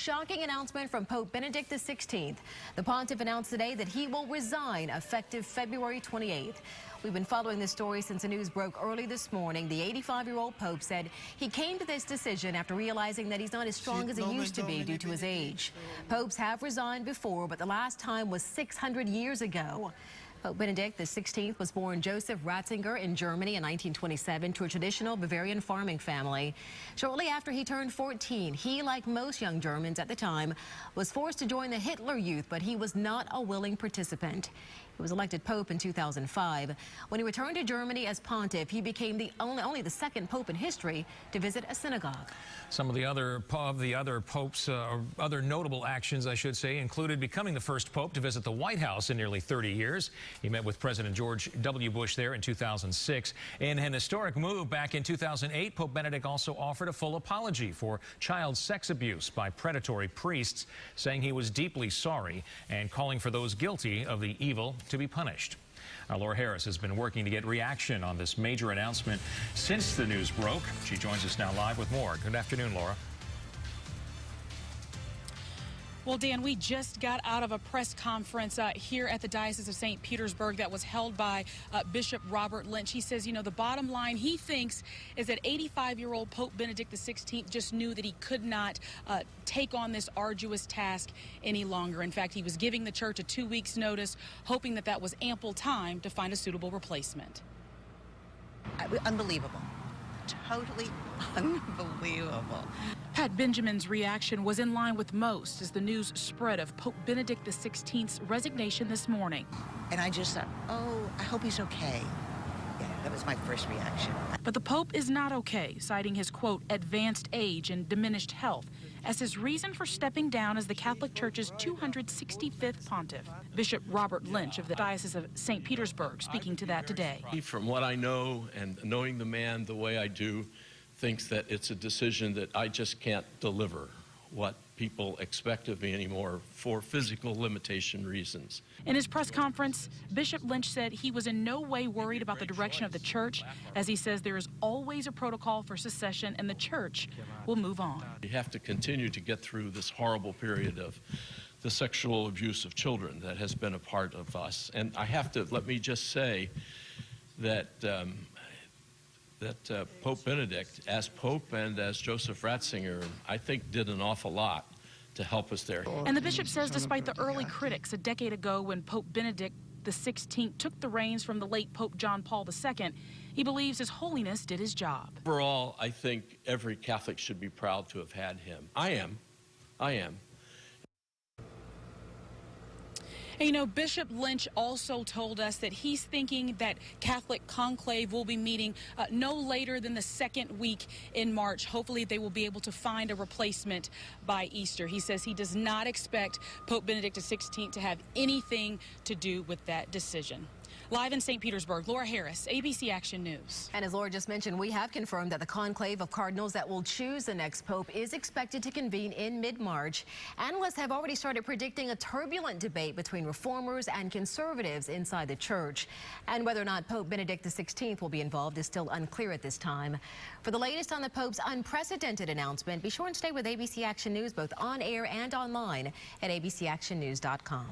shocking announcement from Pope Benedict XVI. The pontiff announced today that he will resign effective February 28th. We've been following this story since the news broke early this morning. The 85-year-old Pope said he came to this decision after realizing that he's not as strong as he used to be due to his age. Popes have resigned before, but the last time was 600 years ago. Pope Benedict XVI was born Joseph Ratzinger in Germany in 1927 to a traditional Bavarian farming family. Shortly after he turned 14, he, like most young Germans at the time, was forced to join the Hitler Youth, but he was not a willing participant. He was elected Pope in 2005. When he returned to Germany as pontiff, he became only the second Pope in history to visit a synagogue. Some of the other popes, other notable actions, I should say, included becoming the first Pope to visit the White House in nearly 30 years. He met with President George W. Bush there in 2006. In an historic move back in 2008, Pope Benedict also offered a full apology for child sex abuse by predatory priests, saying he was deeply sorry and calling for those guilty of the evil to be punished. Laura Harris has been working to get reaction on this major announcement since the news broke. She joins us now live with more. Good afternoon, Laura. Well, Dan, we just got out of a press conference here at the Diocese of St. Petersburg that was held by Bishop Robert Lynch. He says, you know, the bottom line he thinks is that 85-year-old Pope Benedict XVI just knew that he could not take on this arduous task any longer. In fact, he was giving the church a 2 weeks notice, hoping that that was ample time to find a suitable replacement. Unbelievable. Totally unbelievable. Pat Benjamin's reaction was in line with most as the news spread of Pope Benedict XVI's resignation this morning. And I just thought, oh, I hope he's okay. Yeah, that was my first reaction. But the Pope is not okay, citing his, quote, advanced age and diminished health as his reason for stepping down as the Catholic Church's 265th pontiff. Bishop Robert Lynch of the Diocese of St. Petersburg speaking to that today. From what I know and knowing the man the way I do, thinks that it's a decision that I just can't deliver what people expect of me anymore for physical limitation reasons. In his press conference, Bishop Lynch said he was in no way worried about the direction of the church, as he says there is always a protocol for secession and the church will move on. We have to continue to get through this horrible period of the sexual abuse of children that has been a part of us. And I have to, let me just say that Pope Benedict, as Pope and as Joseph Ratzinger, I think did an awful lot to help us there. And the bishop says despite the early critics a decade ago when Pope Benedict XVI took the reins from the late Pope John Paul II, he believes His Holiness did his job. Overall, I think every Catholic should be proud to have had him. I am. And, you know, Bishop Lynch also told us that he's thinking that Catholic conclave will be meeting no later than the second week in March. Hopefully they will be able to find a replacement by Easter. He says he does not expect Pope Benedict XVI to have anything to do with that decision. Live in St. Petersburg, Laura Harris, ABC Action News. And as Laura just mentioned, we have confirmed that the conclave of cardinals that will choose the next pope is expected to convene in mid-March. Analysts have already started predicting a turbulent debate between reformers and conservatives inside the church. And whether or not Pope Benedict XVI will be involved is still unclear at this time. For the latest on the Pope's unprecedented announcement, be sure and stay with ABC Action News both on air and online at abcactionnews.com.